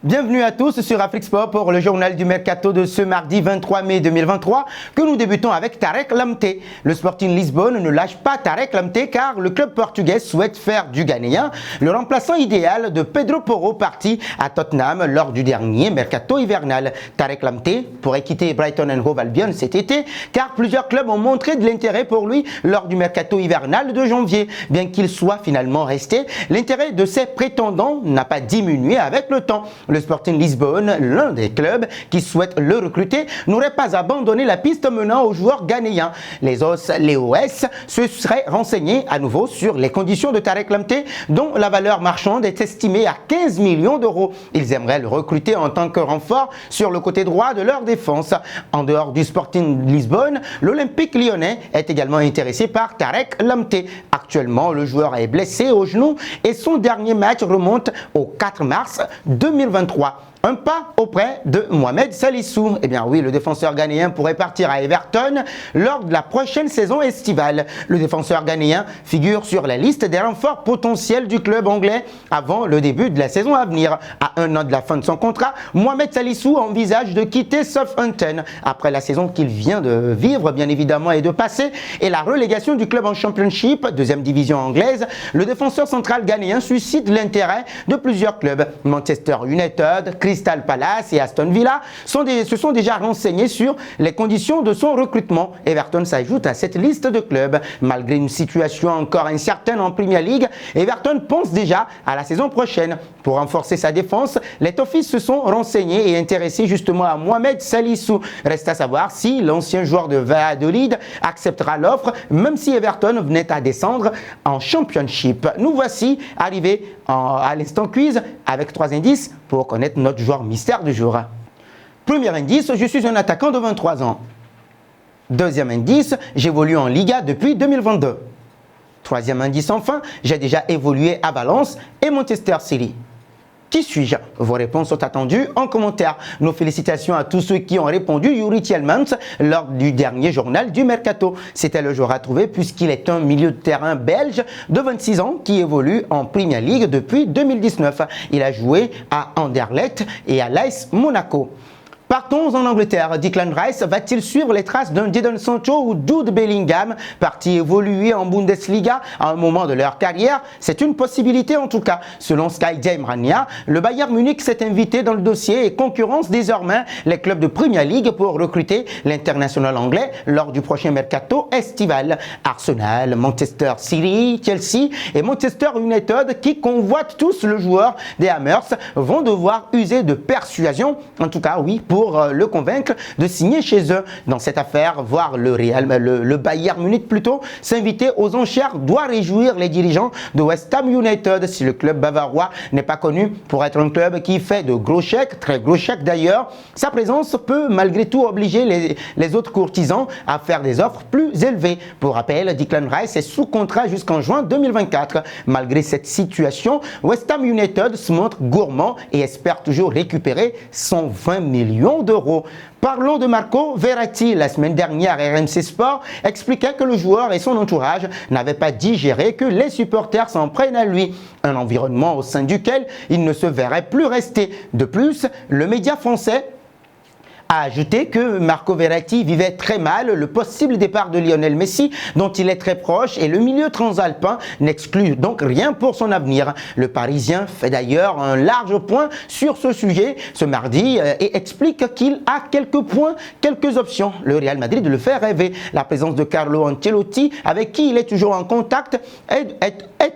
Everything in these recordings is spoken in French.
Bienvenue à tous sur Afrique Sport pour le journal du Mercato de ce mardi 23 mai 2023 que nous débutons avec Tarek Lamptey. Le Sporting Lisbonne ne lâche pas Tarek Lamptey car le club portugais souhaite faire du Ghanéen le remplaçant idéal de Pedro Porro parti à Tottenham lors du dernier Mercato hivernal. Tarek Lamptey pourrait quitter Brighton & Hove Albion cet été car plusieurs clubs ont montré de l'intérêt pour lui lors du Mercato hivernal de janvier. Bien qu'il soit finalement resté, l'intérêt de ses prétendants n'a pas diminué avec le temps. Le Sporting Lisbonne, l'un des clubs qui souhaite le recruter, n'aurait pas abandonné la piste menant aux joueurs ghanéens. Les OS se seraient renseignés à nouveau sur les conditions de Tarek Lamptey, dont la valeur marchande est estimée à 15 millions d'euros. Ils aimeraient le recruter en tant que renfort sur le côté droit de leur défense. En dehors du Sporting Lisbonne, l'Olympique lyonnais est également intéressé par Tarek Lamptey. Actuellement, le joueur est blessé au genou et son dernier match remonte au 4 mars 2023. Un pas auprès de Mohamed Salissou. Eh bien oui, le défenseur ghanéen pourrait partir à Everton lors de la prochaine saison estivale. Le défenseur ghanéen figure sur la liste des renforts potentiels du club anglais avant le début de la saison à venir. À un an de la fin de son contrat, Mohamed Salissou envisage de quitter Southampton après la saison qu'il vient de vivre, bien évidemment, et de passer et la relégation du club en Championship, deuxième division anglaise. Le défenseur central ghanéen suscite l'intérêt de plusieurs clubs. Manchester United, Crystal Palace et Aston Villa se sont déjà renseignés sur les conditions de son recrutement. Everton s'ajoute à cette liste de clubs. Malgré une situation encore incertaine en Premier League, Everton pense déjà à la saison prochaine. Pour renforcer sa défense, les Toffees se sont renseignés et intéressés justement à Mohamed Salissou. Reste à savoir si l'ancien joueur de Valladolid acceptera l'offre, même si Everton venait à descendre en Championship. Nous voici arrivés à l'instant quiz avec 3 indices pour connaître notre joueur mystère du jour. Premier indice, je suis un attaquant de 23 ans. Deuxième indice, j'évolue en Liga depuis 2022. Troisième indice enfin, j'ai déjà évolué à Valence et Manchester City. Qui suis-je? Vos réponses sont attendues en commentaire. Nos félicitations à tous ceux qui ont répondu Yuri Tielemans lors du dernier journal du Mercato. C'était le joueur à trouver puisqu'il est un milieu de terrain belge de 26 ans qui évolue en Premier League depuis 2019. Il a joué à Anderlecht et à l'AS Monaco. Partons en Angleterre. Declan Rice va-t-il suivre les traces d'un Jadon Sancho ou Jude Bellingham, partis évoluer en Bundesliga à un moment de leur carrière? C'est une possibilité en tout cas. Selon Sky Germania, le Bayern Munich s'est invité dans le dossier et concurrence désormais les clubs de Premier League pour recruter l'international anglais lors du prochain mercato estival. Arsenal, Manchester City, Chelsea et Manchester United, qui convoitent tous le joueur des Hammers, vont devoir user de persuasion, en tout cas oui, pour le convaincre de signer chez eux. Dans cette affaire, voir le Bayern Munich plutôt s'inviter aux enchères doit réjouir les dirigeants de West Ham United. Si le club bavarois n'est pas connu pour être un club qui fait de gros chèques, très gros chèques d'ailleurs, sa présence peut malgré tout obliger les autres courtisans à faire des offres plus élevées. Pour rappel, Declan Rice est sous contrat jusqu'en juin 2024. Malgré cette situation, West Ham United se montre gourmand et espère toujours récupérer 120 millions d'euros. Parlons de Marco Verratti. La semaine dernière, RMC Sport expliquait que le joueur et son entourage n'avaient pas digéré que les supporters s'en prennent à lui. Un environnement au sein duquel il ne se verrait plus rester. De plus, le média français a ajouté que Marco Verratti vivait très mal le possible départ de Lionel Messi, dont il est très proche, et le milieu transalpin n'exclut donc rien pour son avenir. Le Parisien fait d'ailleurs un large point sur ce sujet ce mardi et explique qu'il a quelques options. Le Real Madrid le fait rêver. La présence de Carlo Ancelotti, avec qui il est toujours en contact, est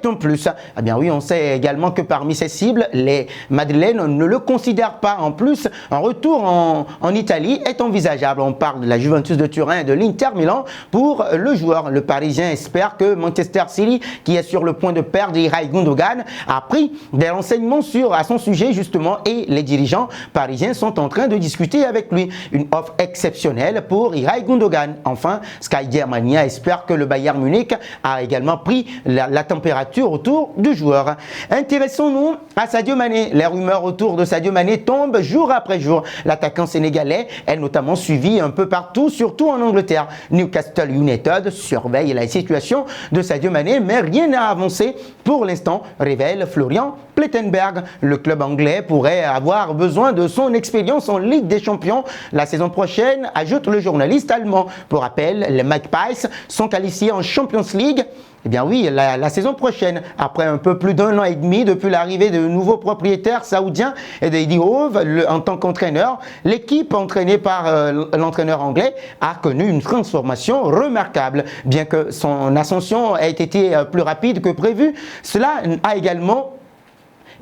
un plus. Eh bien oui, on sait également que parmi ses cibles, les Madrilènes ne le considèrent pas. En plus, un retour en Italie est envisageable. On parle de la Juventus de Turin et de l'Inter Milan pour le joueur. Le Parisien espère que Manchester City, qui est sur le point de perdre Ilkay Gundogan, a pris des renseignements à son sujet justement et les dirigeants parisiens sont en train de discuter avec lui. Une offre exceptionnelle pour Ilkay Gundogan. Enfin, Sky Germania espère que le Bayern Munich a également pris la température autour du joueur. Intéressons-nous à Sadio Mané. Les rumeurs autour de Sadio Mané tombent jour après jour. L'attaquant sénégalais anglais est notamment suivi un peu partout, surtout en Angleterre. Newcastle United surveille la situation de Sadio Mané, mais rien n'a avancé pour l'instant, révèle Florian Plettenberg. Le club anglais pourrait avoir besoin de son expérience en Ligue des Champions la saison prochaine, ajoute le journaliste allemand. Pour rappel, les Magpies sont qualifiés en Champions League. Eh bien oui, la saison prochaine, après un peu plus d'1 an et demi depuis l'arrivée de nouveaux propriétaires saoudiens et d'Eddie Howe en tant qu'entraîneur, l'équipe entraînée par l'entraîneur anglais a connu une transformation remarquable. Bien que son ascension ait été plus rapide que prévu, cela a également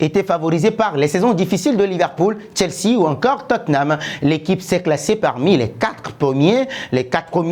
été favorisé par les saisons difficiles de Liverpool, Chelsea ou encore Tottenham. L'équipe s'est classée parmi les 4 premiers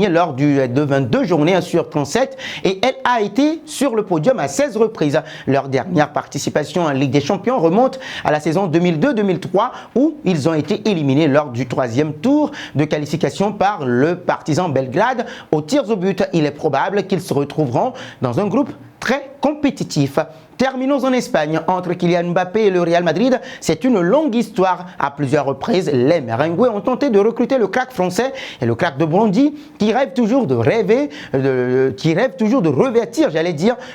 lors de 22 journées sur 37 et elle a été sur le podium à 16 reprises. Leur dernière participation en Ligue des Champions remonte à la saison 2002-2003 où ils ont été éliminés lors du 3e tour de qualification par le Partizan Belgrade aux tirs au but. Il est probable qu'ils se retrouveront dans un groupe très compétitif. Terminons en Espagne. Entre Kylian Mbappé et le Real Madrid, c'est une longue histoire. À plusieurs reprises, les Merengues ont tenté de recruter le crack français et le crack de Bondy qui rêve toujours de revêtir,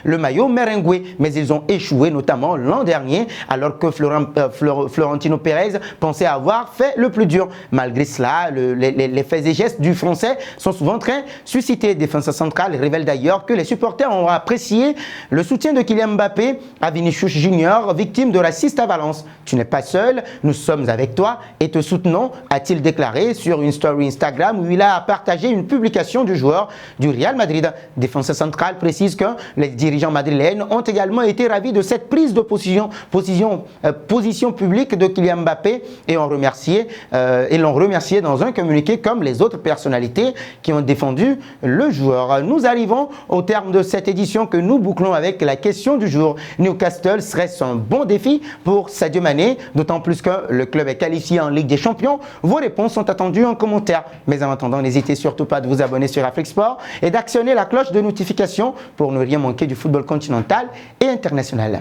le maillot merengue. Mais ils ont échoué, notamment l'an dernier, alors que Florentino Pérez pensait avoir fait le plus dur. Malgré cela, les faits et gestes du français sont souvent très suscités. Défenseur central révèle d'ailleurs que les supporters ont apprécié le soutien de Kylian Mbappé à Vinicius Junior, victime de racistes à Valence. Tu n'es pas seul, nous sommes avec toi et te soutenons, a-t-il déclaré sur une story Instagram où il a partagé une publication du joueur du Real Madrid. Défenseur central précise que les dirigeants madrilènes ont également été ravis de cette prise de position publique de Kylian Mbappé et l'ont remercié dans un communiqué comme les autres personnalités qui ont défendu le joueur. Nous arrivons au terme de cette édition que nous bouclons avec la question du jour. Newcastle serait-ce un bon défi pour Sadio Mané, d'autant plus que le club est qualifié en Ligue des Champions? Vos réponses sont attendues en commentaire. Mais en attendant, n'hésitez surtout pas de vous abonner sur Afrique Sport et d'actionner la cloche de notification pour ne rien manquer du football continental et international.